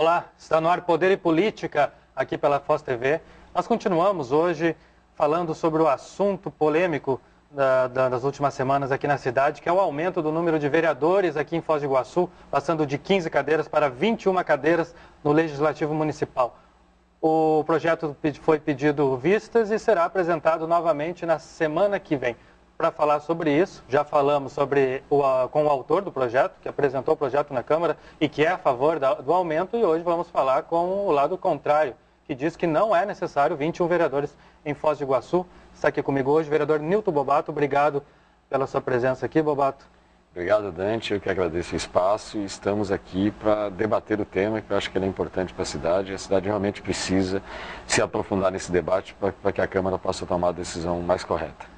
Olá, está no ar Poder e Política, aqui pela Foz TV. Nós continuamos hoje falando sobre o assunto polêmico das últimas semanas aqui na cidade, que é o aumento do número de vereadores aqui em Foz do Iguaçu, passando de 15 cadeiras para 21 cadeiras no Legislativo Municipal. O projeto foi pedido vistas e será apresentado novamente na semana que vem. Para falar sobre isso, já falamos com o autor do projeto, que apresentou o projeto na Câmara e que é a favor do aumento, e hoje vamos falar com o lado contrário, que diz que não é necessário 21 vereadores em Foz do Iguaçu. Está aqui comigo hoje o vereador Nilton Bobato. Obrigado pela sua presença aqui, Bobato. Obrigado, Dante. Eu que agradeço o espaço e estamos aqui para debater o tema, que eu acho que ele é importante para a cidade. A cidade realmente precisa se aprofundar nesse debate para que a Câmara possa tomar a decisão mais correta.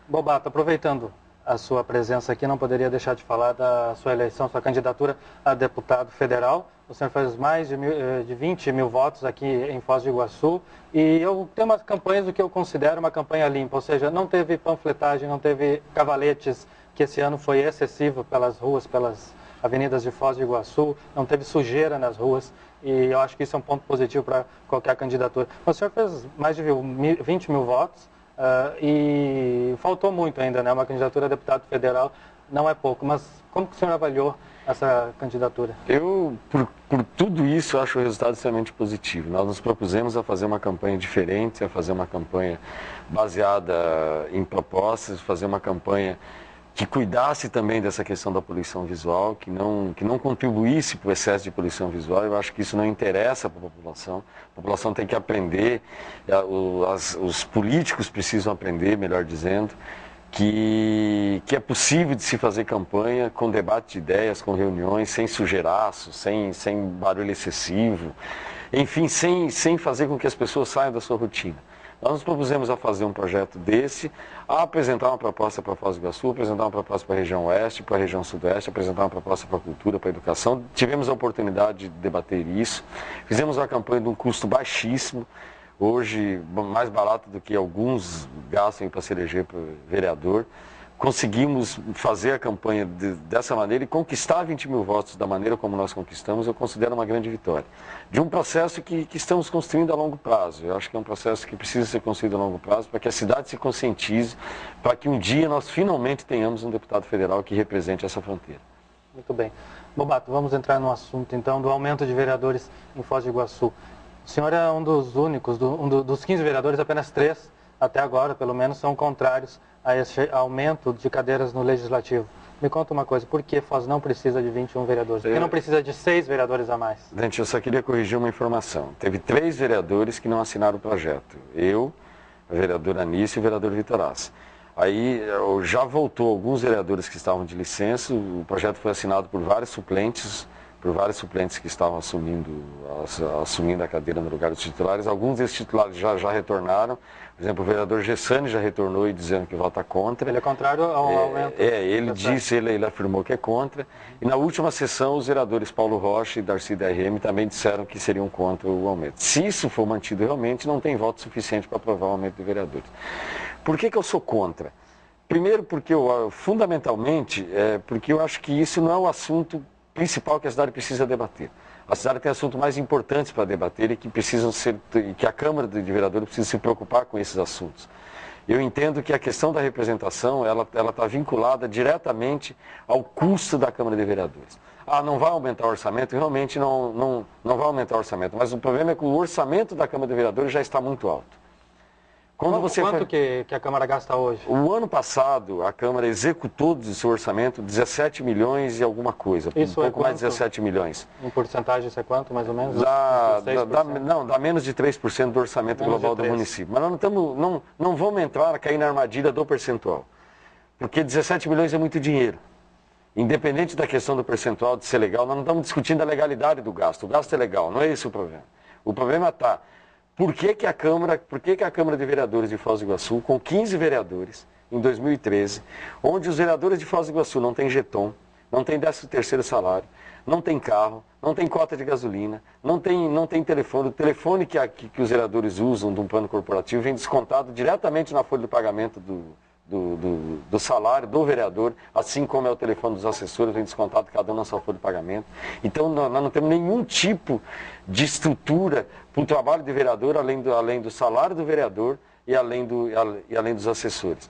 Bobato, aproveitando a sua presença aqui, não poderia deixar de falar da sua eleição, sua candidatura a deputado federal. O senhor fez mais de 20 mil votos aqui em Foz do Iguaçu e eu tenho umas campanhas do que eu considero uma campanha limpa, ou seja, não teve panfletagem, não teve cavaletes, que esse ano foi excessivo pelas ruas, pelas avenidas de Foz do Iguaçu, não teve sujeira nas ruas e eu acho que isso é um ponto positivo para qualquer candidatura. O senhor fez mais de 20 mil votos. E faltou muito ainda, né? Uma candidatura a deputado federal não é pouco, mas como que o senhor avaliou essa candidatura? Eu, por tudo isso, acho o resultado extremamente positivo. Nós nos propusemos a fazer uma campanha diferente, a fazer uma campanha baseada em propostas, fazer uma campanha que cuidasse também dessa questão da poluição visual, que não contribuísse para o excesso de poluição visual. Eu acho que isso não interessa para a população. A população tem que aprender, os políticos precisam aprender, melhor dizendo, que é possível de se fazer campanha com debate de ideias, com reuniões, sem sujeiraço, sem barulho excessivo, enfim, sem fazer com que as pessoas saiam da sua rotina. Nós nos propusemos a fazer um projeto desse, a apresentar uma proposta para Foz do Iguaçu, apresentar uma proposta para a região oeste, para a região sudoeste, apresentar uma proposta para a cultura, para a educação. Tivemos a oportunidade de debater isso. Fizemos uma campanha de um custo baixíssimo, hoje mais barato do que alguns gastam para se eleger para vereador. Conseguimos fazer a campanha dessa maneira e conquistar 20 mil votos da maneira como nós conquistamos, eu considero uma grande vitória. De um processo que estamos construindo a longo prazo. Eu acho que é um processo que precisa ser construído a longo prazo para que a cidade se conscientize, para que um dia nós finalmente tenhamos um deputado federal que represente essa fronteira. Muito bem. Bobato, vamos entrar no assunto então do aumento de vereadores em Foz do Iguaçu. O senhor é um dos únicos, dos 15 vereadores, apenas 3, até agora pelo menos, são contrários a esse aumento de cadeiras no Legislativo. Me conta uma coisa, por que Foz não precisa de 21 vereadores? Por que não precisa de 6 vereadores a mais? Gente, eu só queria corrigir uma informação. Teve 3 vereadores que não assinaram o projeto. Eu, a vereadora Anice e o vereador Vitorazzi. Aí já voltou alguns vereadores que estavam de licença, o projeto foi assinado por vários suplentes que estavam assumindo a cadeira no lugar dos titulares. Alguns desses titulares já retornaram. Por exemplo, o vereador Gessani já retornou e dizendo que vota contra. Ele é contrário ao aumento? Ele afirmou que é contra. E na última sessão, os vereadores Paulo Rocha e Darcy DRM também disseram que seriam contra o aumento. Se isso for mantido realmente, não tem voto suficiente para aprovar o aumento de vereadores. Por que eu sou contra? Primeiro, porque fundamentalmente, porque eu acho que isso não é o assunto principal que a cidade precisa debater. A cidade tem assuntos mais importantes para debater e que a Câmara de Vereadores precisa se preocupar com esses assuntos. Eu entendo que a questão da representação, ela está vinculada diretamente ao custo da Câmara de Vereadores. Não vai aumentar o orçamento? Realmente não vai aumentar o orçamento, mas o problema é que o orçamento da Câmara de Vereadores já está muito alto. Quanto que a Câmara gasta hoje? O ano passado, a Câmara executou do seu orçamento 17 milhões e alguma coisa. Isso um pouco mais de 17 milhões. Em porcentagem, isso é quanto, mais ou menos? Dá menos de 3% do orçamento global do município. Mas nós não vamos cair na armadilha do percentual. Porque 17 milhões é muito dinheiro. Independente da questão do percentual de ser legal, nós não estamos discutindo a legalidade do gasto. O gasto é legal, não é esse o problema. O problema está... Por que a Câmara de Vereadores de Foz do Iguaçu, com 15 vereadores, em 2013, onde os vereadores de Foz do Iguaçu não têm jeton, não têm 13º salário, não tem carro, não tem cota de gasolina, não tem telefone. O telefone que os vereadores usam de um plano corporativo vem descontado diretamente na folha do pagamento do salário do vereador, assim como é o telefone dos assessores, vem descontado cada um na sua folha de pagamento. Então, nós não temos nenhum tipo de estrutura para o trabalho de vereador, além do salário do vereador e além dos assessores.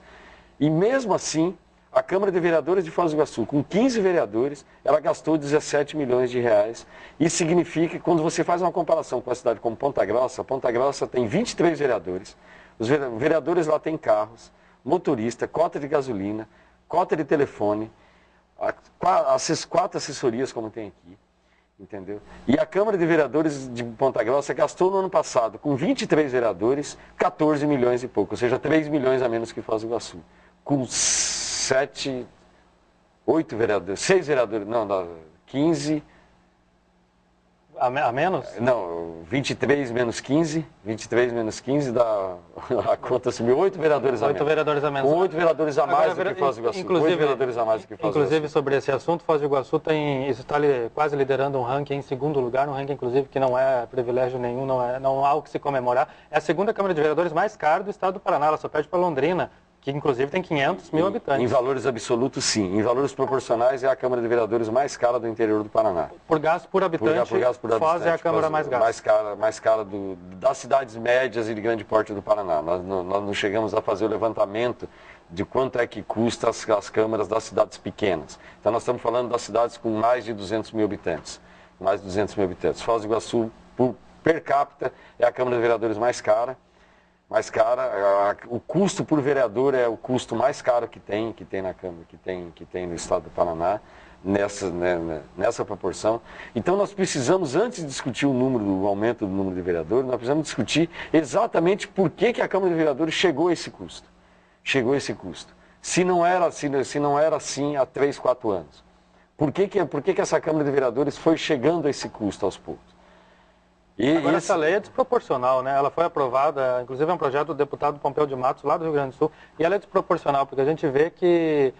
E mesmo assim, a Câmara de Vereadores de Foz do Iguaçu, com 15 vereadores, ela gastou 17 milhões de reais. Isso significa que quando você faz uma comparação com a cidade como Ponta Grossa tem 23 vereadores. Os vereadores lá têm carros, motorista, cota de gasolina, cota de telefone, as 4 assessorias como tem aqui, entendeu? E a Câmara de Vereadores de Ponta Grossa gastou no ano passado, com 23 vereadores, 14 milhões e pouco, ou seja, 3 milhões a menos que Foz do Iguaçu. Com 8 vereadores, 6 vereadores, não, 15... A menos? Não, 23 menos 15 dá a conta subiu, 8 vereadores a menos. 8 vereadores a menos. Com 8 vereadores a mais do que Foz do Iguaçu. Inclusive, 8 vereadores a mais do que Foz do Iguaçu. Inclusive, sobre esse assunto, Foz do Iguaçu está quase liderando um ranking em segundo lugar, um ranking, inclusive, que não é privilégio nenhum, não há o que se comemorar. É a segunda Câmara de Vereadores mais cara do estado do Paraná, ela só perde para Londrina, que inclusive tem 500 mil habitantes. Em valores absolutos, sim. Em valores proporcionais, é a Câmara de Vereadores mais cara do interior do Paraná. Por gasto por habitante, Foz é a Câmara mais gasta. Mais cara das cidades médias e de grande porte do Paraná. Nós não chegamos a fazer o levantamento de quanto é que custa as câmaras das cidades pequenas. Então, nós estamos falando das cidades com mais de 200 mil habitantes. Mais de 200 mil habitantes. Foz do Iguaçu, per capita, é a Câmara de Vereadores mais cara. O custo por vereador é o custo mais caro que tem na Câmara, que tem no estado do Paraná, nessa proporção. Então nós precisamos, antes de discutir o aumento do número de vereadores, nós precisamos discutir exatamente por que a Câmara de Vereadores chegou a esse custo. Se não era assim há 3, 4 anos. Por que essa Câmara de Vereadores foi chegando a esse custo aos poucos? Agora, essa lei é desproporcional, né? Ela foi aprovada, inclusive é um projeto do deputado Pompeu de Matos, lá do Rio Grande do Sul, e ela é desproporcional, porque a gente vê que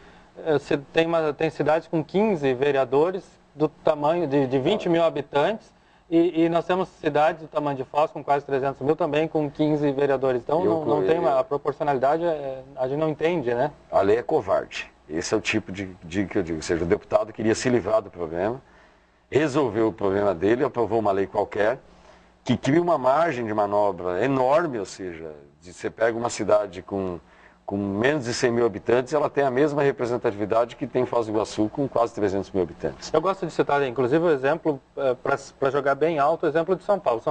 tem cidades com 15 vereadores do tamanho de 20 mil habitantes, e nós temos cidades do tamanho de Foz, com quase 300 mil, também com 15 vereadores. Então, não tem a proporcionalidade, a gente não entende, né? A lei é covarde. Esse é o tipo de que eu digo. Ou seja, o deputado queria se livrar do problema, resolveu o problema dele, aprovou uma lei qualquer, que cria uma margem de manobra enorme, ou seja, você pega uma cidade com menos de 100 mil habitantes, ela tem a mesma representatividade que tem Foz do Iguaçu, com quase 300 mil habitantes. Eu gosto de citar, inclusive, o exemplo, para jogar bem alto, o exemplo de São Paulo.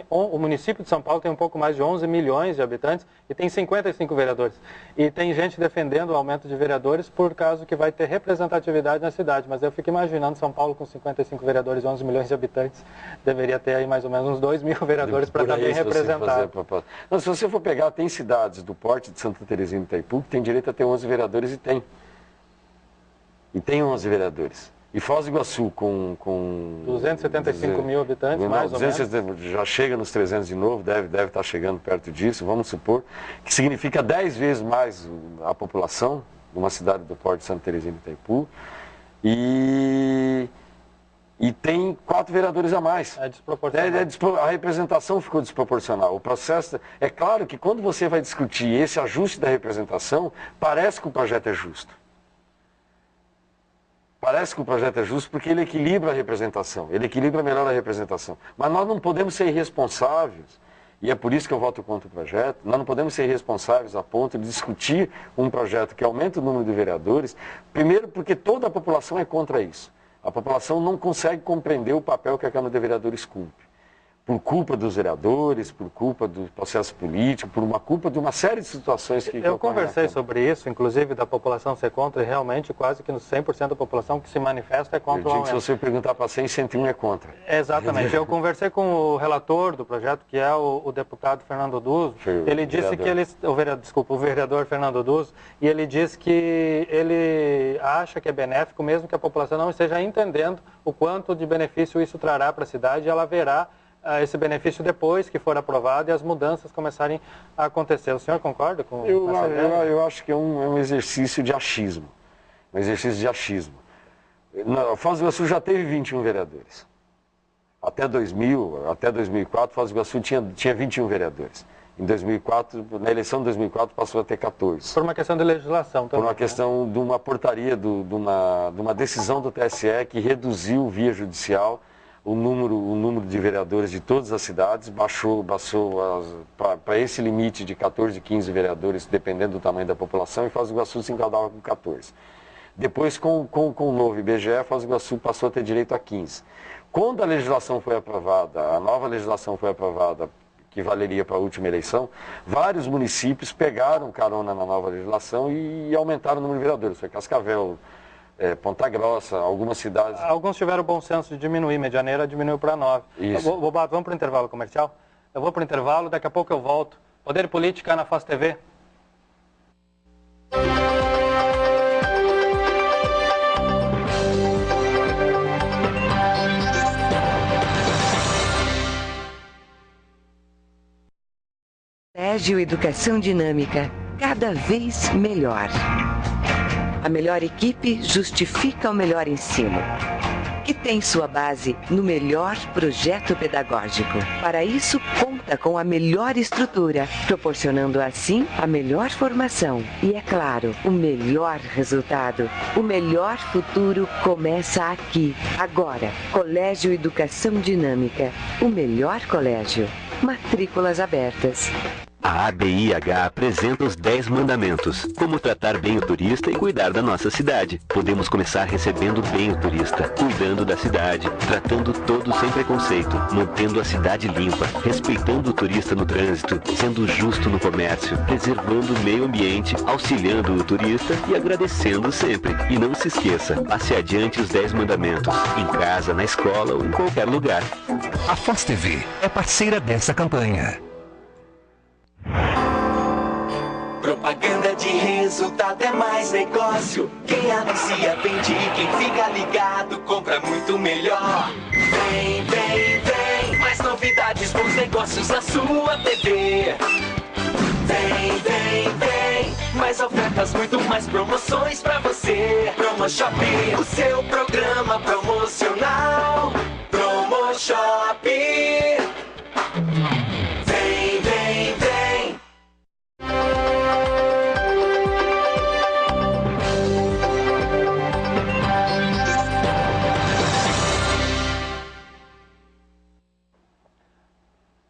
O município de São Paulo tem um pouco mais de 11 milhões de habitantes e tem 55 vereadores. E tem gente defendendo o aumento de vereadores por causa que vai ter representatividade na cidade. Mas eu fico imaginando São Paulo com 55 vereadores e 11 milhões de habitantes, deveria ter aí mais ou menos uns 2 mil vereadores para estar bem representado. Não, se você for pegar, tem cidades do porte de Santa Terezinha e Itaipu que tem direito a ter 11 vereadores e tem. E tem 11 vereadores. E Foz do Iguaçu com 275 mil habitantes, mais ou menos. Já chega nos 300 de novo, deve estar chegando perto disso, vamos supor, que significa 10 vezes mais a população de uma cidade do porte de Santa Terezinha e Itaipu. E tem 4 vereadores a mais. É desproporcional. A representação ficou desproporcional. O processo... É claro que quando você vai discutir esse ajuste da representação, parece que o projeto é justo. Parece que o projeto é justo porque ele equilibra a representação, ele equilibra melhor a representação. Mas nós não podemos ser irresponsáveis, e é por isso que eu voto contra o projeto, nós não podemos ser irresponsáveis a ponto de discutir um projeto que aumenta o número de vereadores, primeiro porque toda a população é contra isso. A população não consegue compreender o papel que a Câmara de Vereadores cumpre. Por culpa dos vereadores, por culpa do processo político, por uma culpa de uma série de situações que eu conversei sobre isso, inclusive da população ser contra, e realmente quase que 100% da população que se manifesta é contra o aumento. Se você perguntar para 100, 101 é contra. Exatamente. Eu conversei com o relator do projeto, que é o deputado Fernando Duzzo. Ele disse que o vereador Fernando Duzzo, e ele disse que ele acha que é benéfico, mesmo que a população não esteja entendendo o quanto de benefício isso trará para a cidade, e ela verá esse benefício depois que for aprovado e as mudanças começarem a acontecer. O senhor concorda com essa ideia? Eu acho que é um exercício de achismo. Um exercício de achismo. Foz do Iguaçu já teve 21 vereadores. Até 2000, até 2004, Foz do Iguaçu tinha 21 vereadores. Em 2004, na eleição de 2004, passou a ter 14. Por uma questão de legislação também. Por uma questão de uma portaria, de uma decisão do TSE que reduziu via judicial o número de vereadores de todas as cidades, baixou para esse limite de 14, 15 vereadores, dependendo do tamanho da população, e Foz do Iguaçu se enquadrava com 14. Depois, com o novo IBGE, Foz do Iguaçu passou a ter direito a 15. Quando a legislação foi aprovada, a nova legislação foi aprovada, que valeria para a última eleição, vários municípios pegaram carona na nova legislação e aumentaram o número de vereadores. Foi Cascavel, Ponta Grossa, algumas cidades. Alguns tiveram o bom senso de diminuir, Medianeira diminuiu para 9. Isso. Bobato, vamos para o intervalo comercial? Eu vou para o intervalo, daqui a pouco eu volto. Poder e Política na Foz TV. Colégio Educação Dinâmica, cada vez melhor. A melhor equipe justifica o melhor ensino, que tem sua base no melhor projeto pedagógico. Para isso, conta com a melhor estrutura, proporcionando assim a melhor formação e, é claro, o melhor resultado. O melhor futuro começa aqui, agora. Colégio Educação Dinâmica, o melhor colégio. Matrículas abertas. A ABIH apresenta os 10 mandamentos. Como tratar bem o turista e cuidar da nossa cidade. Podemos começar recebendo bem o turista, cuidando da cidade, tratando todos sem preconceito, mantendo a cidade limpa, respeitando o turista no trânsito, sendo justo no comércio, preservando o meio ambiente, auxiliando o turista e agradecendo sempre. E não se esqueça, passe adiante os 10 mandamentos, em casa, na escola ou em qualquer lugar. A Foz TV é parceira dessa campanha. Propaganda de resultado é mais negócio. Quem anuncia vende, quem fica ligado compra muito melhor. Vem, vem, vem, mais novidades, bons negócios na sua TV. Vem, vem, vem, mais ofertas, muito mais promoções pra você. Promoshop, o seu programa promocional. Promoshop. Vem, vem, vem.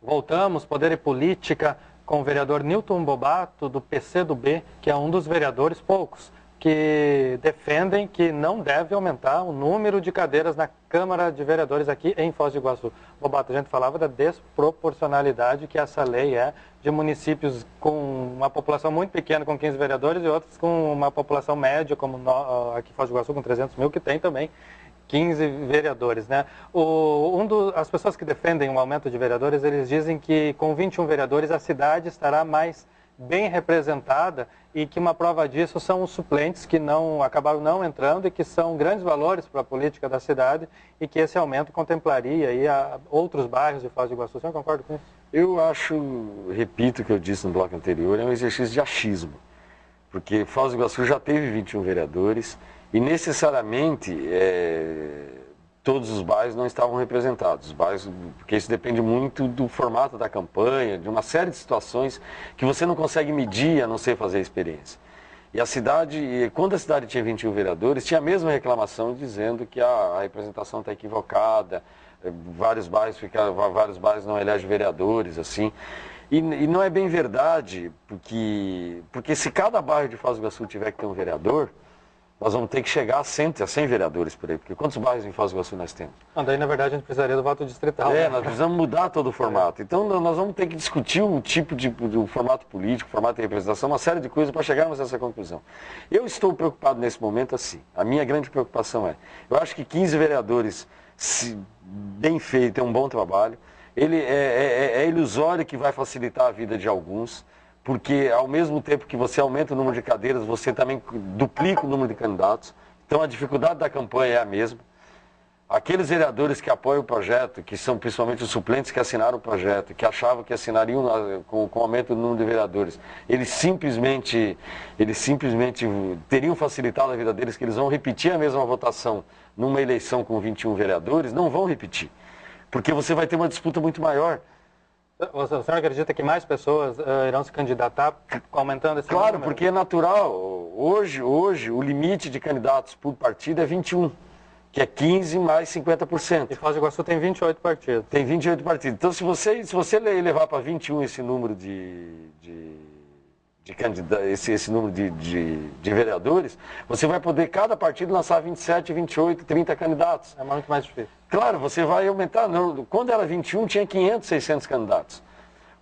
Voltamos, Poder e Política, com o vereador Nilton Bobato, do PCdoB, que é um dos vereadores, poucos, que defendem que não deve aumentar o número de cadeiras na Câmara de Vereadores aqui em Foz do Iguaçu. Bobato, a gente falava da desproporcionalidade que essa lei é de municípios com uma população muito pequena, com 15 vereadores, e outros com uma população média, como aqui em Foz do Iguaçu, com 300 mil, que tem também 15 vereadores, né? As pessoas que defendem um aumento de vereadores, eles dizem que com 21 vereadores a cidade estará mais bem representada e que uma prova disso são os suplentes que acabaram não entrando e que são grandes valores para a política da cidade e que esse aumento contemplaria aí outros bairros de Foz do Iguaçu. Você concorda com isso? Eu acho, repito o que eu disse no bloco anterior, é um exercício de achismo, porque Foz do Iguaçu já teve 21 vereadores e necessariamente todos os bairros não estavam representados. Os bairros, porque isso depende muito do formato da campanha, de uma série de situações que você não consegue medir a não ser fazer a experiência. E a cidade, quando a cidade tinha 21 vereadores, tinha a mesma reclamação dizendo que a representação está equivocada, vários bairros não elegem vereadores, assim. E não é bem verdade, porque se cada bairro de Foz do Iguaçu tiver que ter um vereador, nós vamos ter que chegar a 100 vereadores por aí, porque quantos bairros em Foz do Iguaçu nós temos? Daí, na verdade, a gente precisaria do voto distrital. Nós precisamos mudar todo o formato. Então, nós vamos ter que discutir o tipo do formato político, formato de representação, uma série de coisas para chegarmos a essa conclusão. Eu estou preocupado nesse momento assim. A minha grande preocupação eu acho que 15 vereadores, se bem feito, é um bom trabalho. Ele é ilusório que vai facilitar a vida de alguns, porque ao mesmo tempo que você aumenta o número de cadeiras, você também duplica o número de candidatos. Então a dificuldade da campanha é a mesma. Aqueles vereadores que apoiam o projeto, que são principalmente os suplentes que assinaram o projeto, que achavam que assinariam com o aumento do número de vereadores, eles simplesmente teriam facilitado a vida deles, que eles vão repetir a mesma votação numa eleição com 21 vereadores, não vão repetir. Porque você vai ter uma disputa muito maior. O senhor acredita que mais pessoas irão se candidatar aumentando esse Claro, número? porque é natural. Hoje o limite de candidatos por partido é 21, que é 15 mais 50%. E Foz do Iguaçu tem 28 partidos. Tem 28 partidos. Então, se você levar para 21 esse número esse número de vereadores, você vai poder, cada partido, lançar 27, 28, 30 candidatos. É muito mais difícil. Claro, você vai aumentar. Quando era 21, tinha 500, 600 candidatos.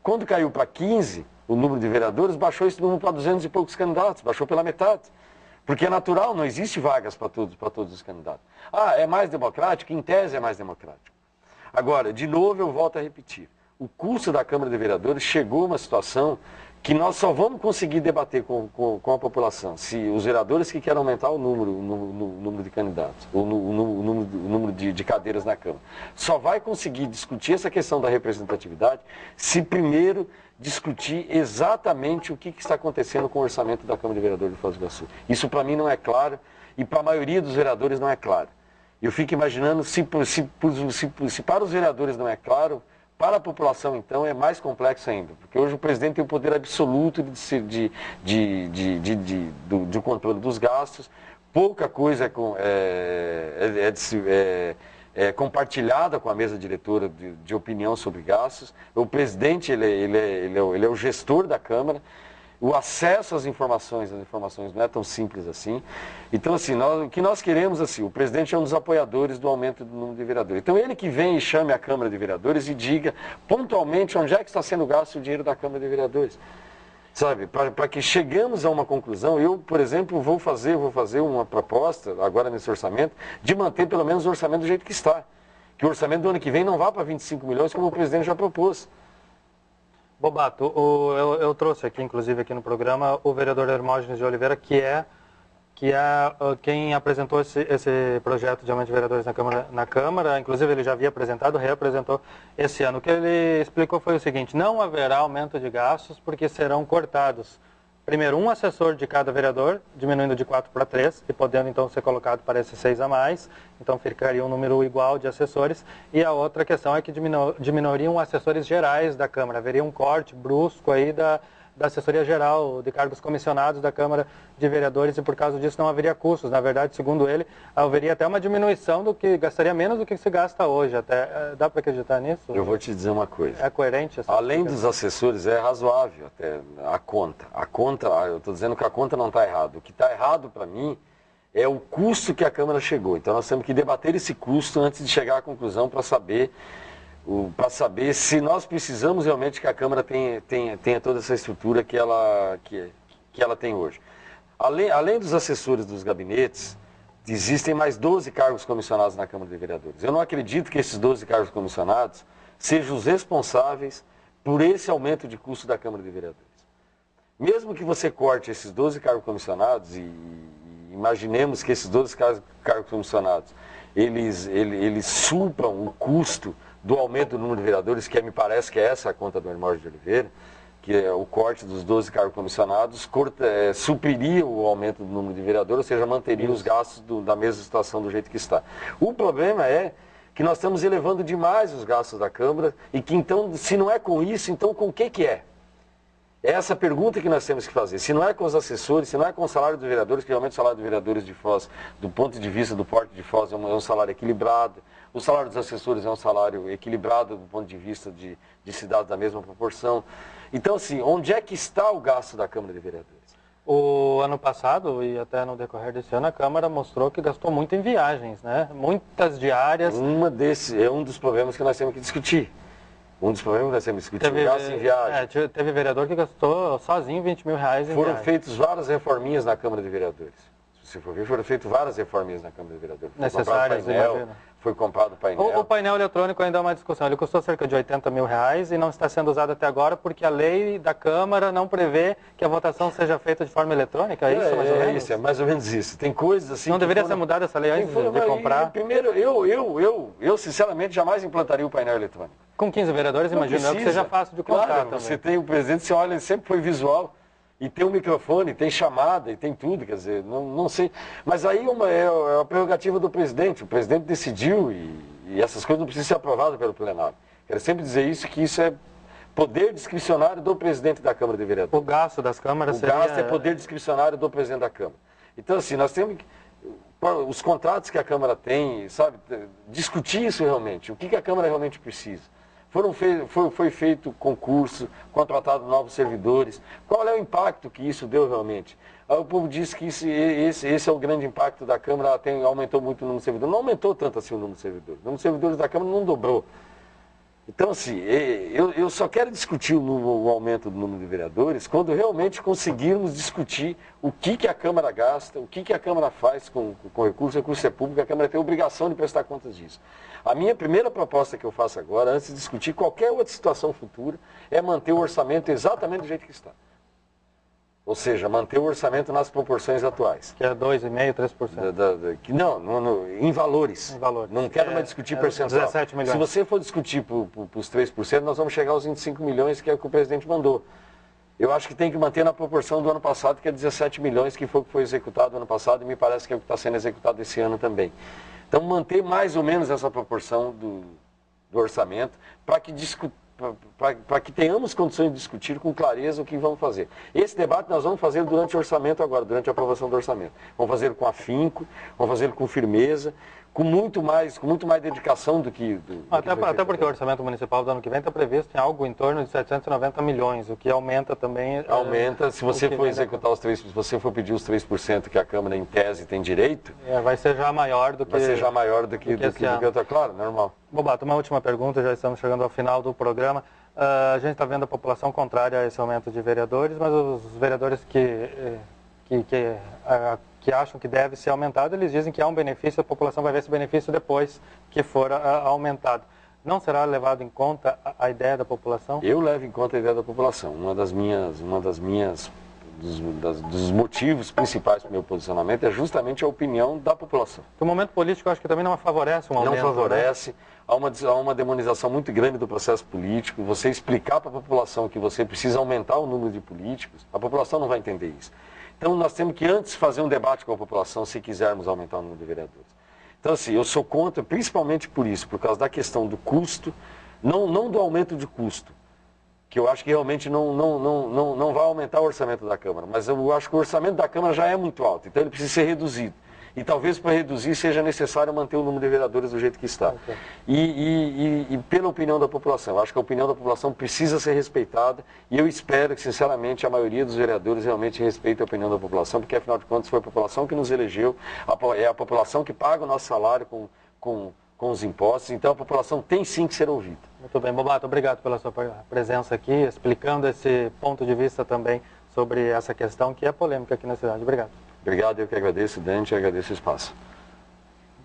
Quando caiu para 15, o número de vereadores, baixou esse número para 200 e poucos candidatos, baixou pela metade. Porque é natural, não existe vagas para todos os candidatos. Ah, é mais democrático? Em tese é mais democrático. Agora, de novo, eu volto a repetir. O custo da Câmara de Vereadores chegou a uma situação que nós só vamos conseguir debater com a população se os vereadores que querem aumentar o número de candidatos, o número de cadeiras na Câmara, só vai conseguir discutir essa questão da representatividade se primeiro discutir exatamente o que está acontecendo com o orçamento da Câmara de Vereadores de Foz do Iguaçu. Isso para mim não é claro e para a maioria dos vereadores não é claro. Eu fico imaginando se para os vereadores não é claro, para a população, então, é mais complexo ainda, porque hoje o presidente tem o poder absoluto do controle dos gastos, pouca coisa é compartilhada com a mesa diretora de opinião sobre gastos. O presidente ele é o gestor da Câmara. O acesso às informações não é tão simples assim. Então, assim, o que nós queremos, assim, o presidente é um dos apoiadores do aumento do número de vereadores. Então, ele que vem e chame a Câmara de Vereadores e diga pontualmente onde é que está sendo gasto o dinheiro da Câmara de Vereadores. Sabe, para que chegamos a uma conclusão. Eu, por exemplo, vou fazer uma proposta, agora nesse orçamento, de manter pelo menos o orçamento do jeito que está. Que o orçamento do ano que vem não vá para 25 milhões, como o presidente já propôs. Bobato, eu trouxe aqui, inclusive aqui no programa, o vereador Hermógenes de Oliveira, que é quem apresentou esse projeto de aumento de vereadores na Câmara. Inclusive ele já havia apresentado, reapresentou esse ano. O que ele explicou foi o seguinte: não haverá aumento de gastos porque serão cortados, primeiro, um assessor de cada vereador, diminuindo de 4 para 3, e podendo então ser colocado para esses 6 a mais, então ficaria um número igual de assessores. E a outra questão é que diminuiriam assessores gerais da Câmara, haveria um corte brusco aí da assessoria geral, de cargos comissionados da Câmara de Vereadores, e por causa disso não haveria custos. Na verdade, segundo ele, haveria até uma diminuição do que gastaria menos do que se gasta hoje. Até dá para acreditar nisso? Eu vou te dizer uma coisa. É coerente essa Além dos assessores, é razoável até a conta. Eu estou dizendo que a conta não está errada. O que está errado para mim é o custo que a Câmara chegou. Então nós temos que debater esse custo antes de chegar à conclusão para saber se nós precisamos realmente que a Câmara tenha toda essa estrutura que ela tem hoje. Além dos assessores dos gabinetes, existem mais 12 cargos comissionados na Câmara de Vereadores. Eu não acredito que esses 12 cargos comissionados sejam os responsáveis por esse aumento de custo da Câmara de Vereadores. Mesmo que você corte esses 12 cargos comissionados e imaginemos que esses 12 cargos comissionados eles supram o custo do aumento do número de vereadores, que me parece que é essa a conta do Hermógenes de Oliveira, que é o corte dos 12 cargos comissionados, supriria o aumento do número de vereadores, ou seja, manteria os gastos da mesma situação do jeito que está. O problema é que nós estamos elevando demais os gastos da Câmara e que então, se não é com isso, então com o que é? É essa pergunta que nós temos que fazer. Se não é com os assessores, se não é com o salário dos vereadores, que realmente o salário dos vereadores de Foz, do ponto de vista do porte de Foz, é um salário equilibrado. O salário dos assessores é um salário equilibrado do ponto de vista de cidades da mesma proporção. Então, assim, onde é que está o gasto da Câmara de Vereadores? O ano passado, e até no decorrer desse ano, a Câmara mostrou que gastou muito em viagens, né? Muitas diárias. É um dos problemas que nós temos que discutir. Um dos problemas que nós temos que discutir, o gasto em viagem. Teve vereador que gastou sozinho 20 mil reais em Foram feitas várias reforminhas na Câmara de Vereadores. Se for ver, foram feitas várias reforminhas na Câmara de Vereadores. Necessárias, foi comprado painel. O painel eletrônico ainda é uma discussão. Ele custou cerca de 80 mil reais e não está sendo usado até agora porque a lei da Câmara não prevê que a votação seja feita de forma eletrônica. É isso, mais ou menos? É mais ou menos isso. Tem coisas assim... Não deveria ser mudada essa lei antes de comprar? Primeiro, eu sinceramente jamais implantaria o painel eletrônico. Com 15 vereadores, imagino que seja fácil de comprar também. Você tem o presidente, você olha, ele sempre foi visual. E tem um microfone, tem chamada, e tem tudo, quer dizer, não sei. Mas aí é a prerrogativa do presidente. O presidente decidiu e essas coisas não precisam ser aprovadas pelo plenário. Quero sempre dizer isso, que isso é poder discricionário do presidente da Câmara de Vereadores. O gasto das câmaras seria... O gasto é poder discricionário do presidente da Câmara. Então, assim, nós temos que... Os contratos que a Câmara tem, sabe, discutir isso realmente, o que a Câmara realmente precisa. Foi feito concurso, contratado novos servidores, qual é o impacto que isso deu realmente? O povo diz que esse é o grande impacto da Câmara, aumentou muito o número de servidores. Não aumentou tanto assim o número de servidores. O número de servidores da Câmara não dobrou. Então, assim, eu só quero discutir o aumento do número de vereadores quando realmente conseguirmos discutir o que a Câmara gasta, o que a Câmara faz com recurso é público, a Câmara tem a obrigação de prestar contas disso. A minha primeira proposta que eu faço agora, antes de discutir qualquer outra situação futura, é manter o orçamento exatamente do jeito que está. Ou seja, manter o orçamento nas proporções atuais. Que é 2,5%, 3%. Não, em valores. Em valores. Não quero mais discutir percentual. 17 milhões. Se você for discutir para os 3%, nós vamos chegar aos 25 milhões, que é o que o presidente mandou. Eu acho que tem que manter na proporção do ano passado, que é 17 milhões, que foi o que foi executado no ano passado, e me parece que é o que está sendo executado esse ano também. Então, manter mais ou menos essa proporção do orçamento, para que tenhamos condições de discutir com clareza o que vamos fazer. Esse debate nós vamos fazer durante o orçamento agora, durante a aprovação do orçamento. Vamos fazer com afinco, vamos fazer com firmeza, com muito mais dedicação do que... Até porque o orçamento municipal do ano que vem está previsto em algo em torno de 790 milhões, o que aumenta também... Aumenta, se você for executar os 3%, se você for pedir os 3% que a Câmara em tese tem direito... vai ser já maior do que... Vai ser já maior do que outra, claro, normal. Bobato, uma última pergunta, já estamos chegando ao final do programa. A gente está vendo a população contrária a esse aumento de vereadores, mas os vereadores que acham que deve ser aumentado, eles dizem que há um benefício, a população vai ver esse benefício depois que for aumentado. Não será levado em conta a ideia da população? Eu levo em conta a ideia da população. Dos motivos principais para o meu posicionamento é justamente a opinião da população. O momento político, eu acho que também não favorece um aumento. Não favorece. Né? Há uma demonização muito grande do processo político. Você explicar para a população que você precisa aumentar o número de políticos, a população não vai entender isso. Então, nós temos que antes fazer um debate com a população se quisermos aumentar o número de vereadores. Então, assim, eu sou contra, principalmente por isso, por causa da questão do custo, não do aumento de custo, que eu acho que realmente não vai aumentar o orçamento da Câmara, mas eu acho que o orçamento da Câmara já é muito alto, então ele precisa ser reduzido. E talvez para reduzir seja necessário manter o número de vereadores do jeito que está. Okay. E pela opinião da população, eu acho que a opinião da população precisa ser respeitada e eu espero que, sinceramente, a maioria dos vereadores realmente respeite a opinião da população, porque, afinal de contas, foi a população que nos elegeu, é a população que paga o nosso salário com os impostos, então a população tem sim que ser ouvida. Muito bem, Bobato, obrigado pela sua presença aqui, explicando esse ponto de vista também sobre essa questão que é polêmica aqui na cidade. Obrigado. Obrigado, eu que agradeço, Dante, e agradeço o espaço.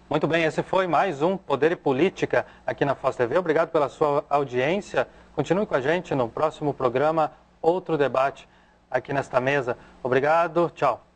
Muito bem, esse foi mais um Poder e Política aqui na Foz TV. Obrigado pela sua audiência. Continue com a gente no próximo programa, outro debate aqui nesta mesa. Obrigado, tchau.